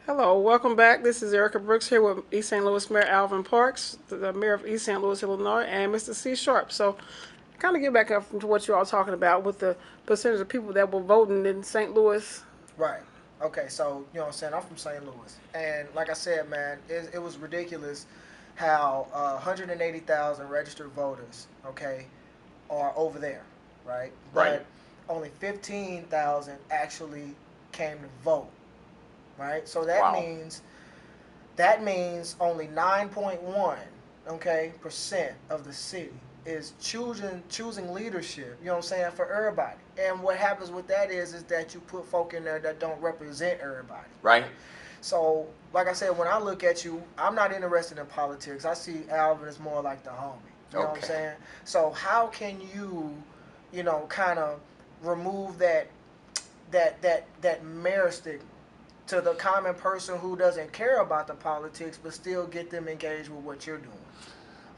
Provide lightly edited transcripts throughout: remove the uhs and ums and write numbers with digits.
Hello, welcome back. This is Erica Brooks here with East St. Louis Mayor Alvin Parks, the Mayor of East St. Louis, Illinois, and Mr. C. Sharp. So, kind of get back up to what you're all talking about with the percentage of people that were voting in St. Louis. Right. Okay, so you know what I'm saying? I'm from St. Louis. And like I said, man, it was ridiculous how 180,000 registered voters, okay, are over there, right? Right. But only 15,000 actually came to vote, right? So that Wow. means only 9.1, okay, percent of the city is choosing leadership, you know what I'm saying, for everybody. And what happens with that is that you put folk in there that don't represent everybody. Right. So, like I said, when I look at you, I'm not interested in politics. I see Alvin as more like the homie. You know what I'm Okay. saying? So how can you, kind of remove that mayor stigma to the common person who doesn't care about the politics, but still get them engaged with what you're doing?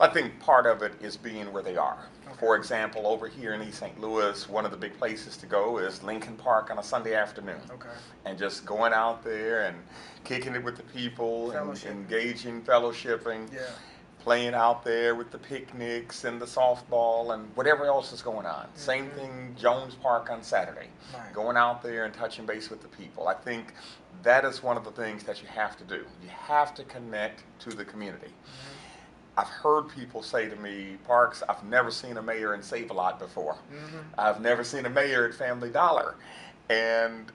I think part of it is being where they are. Okay. For example, over here in East St. Louis, one of the big places to go is Lincoln Park on a Sunday afternoon. Okay. And just going out there and kicking it with the people and Fellowship. engaging, fellowshipping, Yeah. playing out there with the picnics and the softball and whatever else is going on. Same thing, Jones Park on Saturday. Right. Going out there and touching base with the people. I think that is one of the things that you have to do. You have to connect to the community. I've heard people say to me, Parks, I've never seen a mayor in Save-A-Lot before. I've never seen a mayor at Family Dollar. And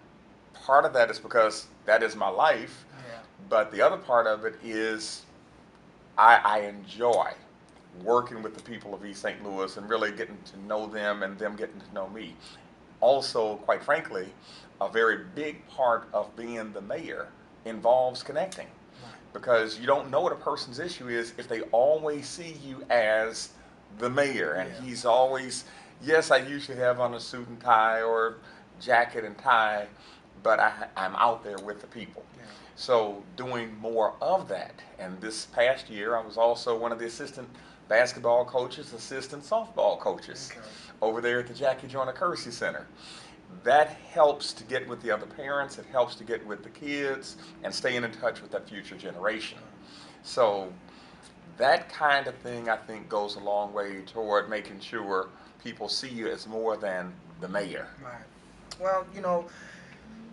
part of that is because that is my life. Yeah. But the other part of it is I enjoy working with the people of East St. Louis and really getting to know them and them getting to know me. Also, quite frankly, a very big part of being the mayor involves connecting. Because you don't know what a person's issue is if they always see you as the mayor. And Yeah. he's always, yes, I usually have on a suit and tie or jacket and tie, but I'm out there with the people. Yeah. So doing more of that. And this past year, I was also one of the assistant basketball coaches, assistant softball coaches Okay. over there at the Jackie Joyner Kersey Center. That helps to get with the other parents, it helps to get with the kids and staying in touch with that future generation. So that kind of thing, I think, goes a long way toward making sure people see you as more than the mayor. Right. Well,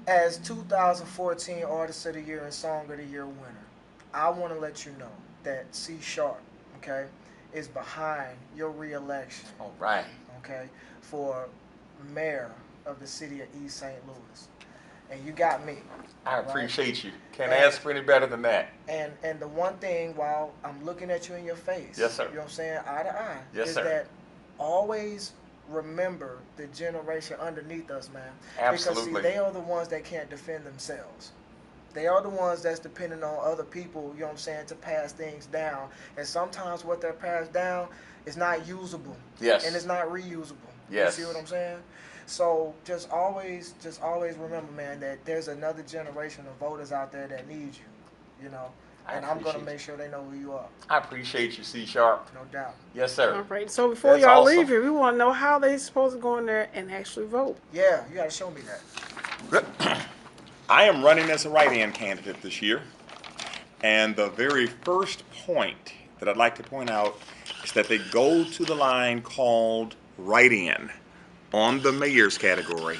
as 2014 Artist of the Year and Song of the Year winner, I want to let you know that C Sharp, okay, is behind your re-election, All right. okay, for mayor of the city of East St. Louis. And you got me. I right? appreciate you. Can't And- ask for any better than that. And the one thing, while I'm looking at you in your face, Yes, sir. you know what I'm saying, eye to eye, Yes, is sir. that always remember the generation underneath us, man. Absolutely. Because see, they are the ones that can't defend themselves. They are the ones that's depending on other people, you know what I'm saying, to pass things down. And sometimes what they're passed down is not usable. Yes. And it's not reusable. Yes. You see what I'm saying? So just always remember, man, that there's another generation of voters out there that need you, I And I'm going to appreciate make sure they know who you are, I appreciate you, C Sharp. no doubt. Yes, All sir. right. So before That's y'all awesome. leave here, we want to know how they supposed to go in there and actually vote. Yeah, you got to show me that. I am running as a write-in candidate this year, and the very first point that I'd like to point out is that they go to the line called write-in on the mayor's category.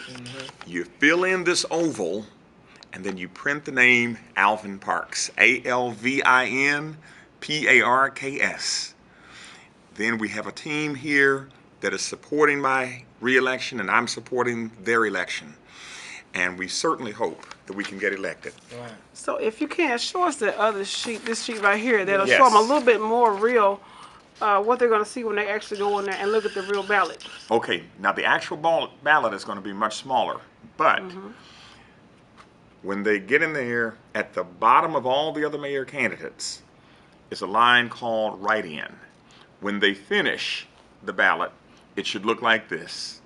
You fill in this oval, and then you print the name Alvin Parks, ALVIN PARKS. Then we have a team here that is supporting my re-election, and I'm supporting their election. And we certainly hope that we can get elected. Right. So if you can, show us the other sheet, this sheet right here, that'll Yes. show them a little bit more real what they're going to see when they actually go in there and look at the real ballot. Okay, now the actual ballot is going to be much smaller, but when they get in there, at the bottom of all the other mayor candidates is a line called write-in. When they finish the ballot, it should look like this.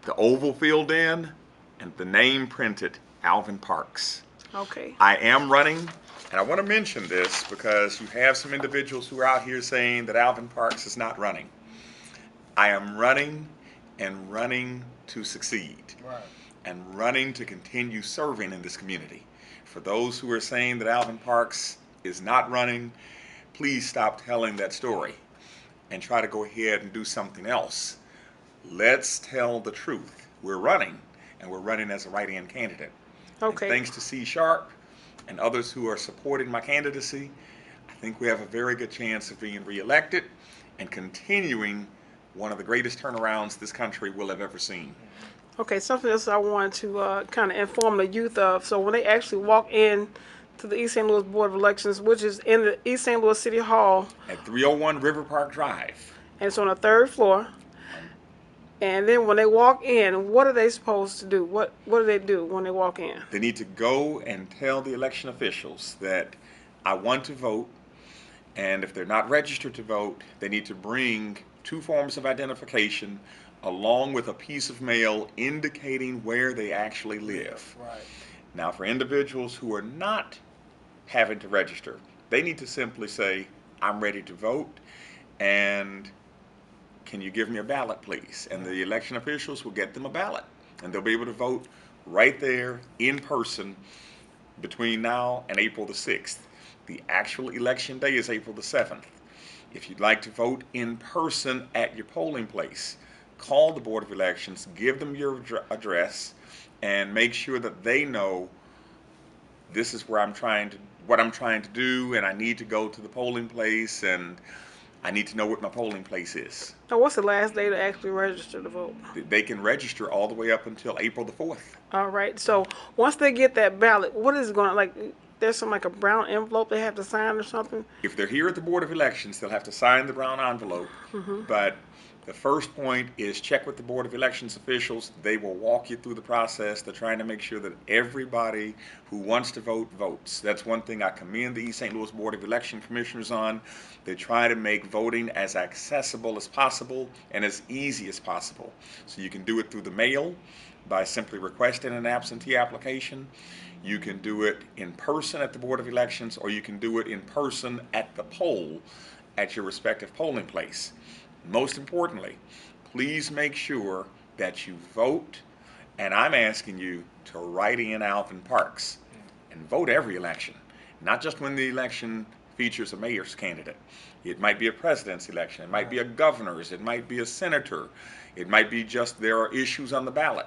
The oval filled in and the name printed, Alvin Parks. Okay. I am running, and I want to mention this because you have some individuals who are out here saying that Alvin Parks is not running. I am running and running to succeed Right. and running to continue serving in this community. For those who are saying that Alvin Parks is not running, please stop telling that story and try to go ahead and do something else. Let's tell the truth. We're running, and we're running as a write-in candidate. Okay. And thanks to C Sharp and others who are supporting my candidacy, I think we have a very good chance of being reelected and continuing one of the greatest turnarounds this country will have ever seen. Okay, something else I wanted to kind of inform the youth of. So when they actually walk in to the East St. Louis Board of Elections, which is in the East St. Louis City Hall, At 301 River Park Drive. and it's on the 3rd floor. And then when they walk in, what are they supposed to do? What do they do when they walk in? They need to go and tell the election officials that I want to vote, and if they're not registered to vote, they need to bring 2 forms of identification along with a piece of mail indicating where they actually live. Right. Now, for individuals who are not having to register, they need to simply say, I'm ready to vote, and can you give me a ballot, please? And the election officials will get them a ballot, and they'll be able to vote right there in person between now and April the 6th. The actual election day is April the 7th. If you'd like to vote in person at your polling place, call the Board of Elections, give them your address, and make sure that they know this is where what I'm trying to do, and I need to go to the polling place, and I need to know what my polling place is. Now, what's the last day to actually register to vote? They can register all the way up until April the 4th. All right. So once they get that ballot, what is it going to, like, there's some like a brown envelope they have to sign or something? If they're here at the Board of Elections, they'll have to sign the brown envelope. But the first point is check with the Board of Elections officials. They will walk you through the process. They're trying to make sure that everybody who wants to vote votes. That's one thing I commend the East St. Louis Board of Election Commissioners on. They try to make voting as accessible as possible and as easy as possible. So you can do it through the mail by simply requesting an absentee application. You can do it in person at the Board of Elections, or you can do it in person at the poll at your respective polling place. Most importantly, please make sure that you vote, and I'm asking you to write in Alvin Parks and vote every election, not just when the election features a mayor's candidate. It might be a president's election, it might be a governor's, it might be a senator, it might be just there are issues on the ballot.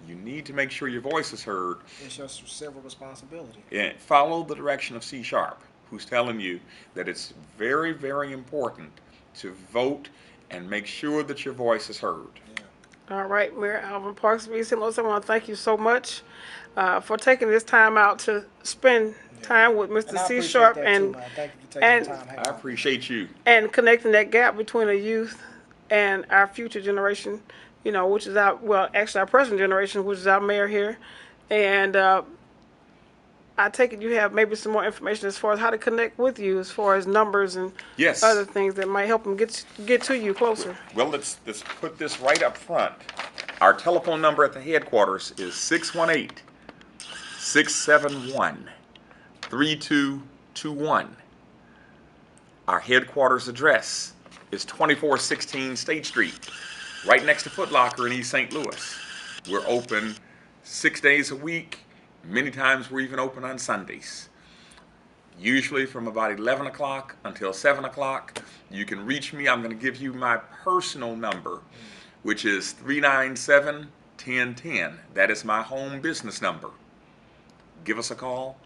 You need to make sure your voice is heard. It's just civil responsibility. And follow the direction of C Sharp, who's telling you that it's very, very important to vote and make sure that your voice is heard. Yeah. All right, Mayor Alvin Parks of East St. Louis, I want to thank you so much for taking this time out to spend time with Mr. And I C. appreciate Sharp that and too, man. Thank you for taking and- the time. I appreciate you. and connecting that gap between the youth and our future generation, you know, which is actually our present generation, which is our mayor here. And I take it you have maybe some more information as far as how to connect with you, as far as numbers and Yes. other things that might help them get to you closer. Well, let's put this right up front. Our telephone number at the headquarters is 618-671-3221. Our headquarters address is 2416 State Street, right next to Foot Locker in East St. Louis. We're open 6 days a week. Many times we're even open on Sundays. Usually from about 11 o'clock until 7 o'clock. You can reach me. I'm going to give you my personal number, which is 397-1010. That is my home business number. Give us a call.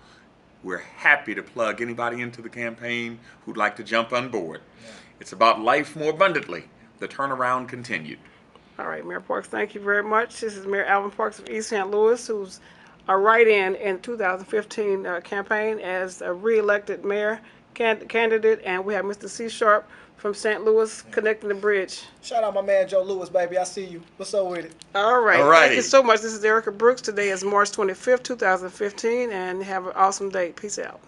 We're happy to plug anybody into the campaign who'd like to jump on board. Yeah. It's about life more abundantly. The turnaround continued. All right, Mayor Parks, thank you very much. This is Mayor Alvin Parks of East St. Louis, who's a write-in 2015 campaign as a re-elected mayor candidate, and we have Mr. C. Sharp from St. Louis connecting the bridge. Shout out my man Joe Lewis, baby. I see you. What's up with it? All right. All right. Thank you so much. This is Erica Brooks. Today is March 25th, 2015, and have an awesome day. Peace out.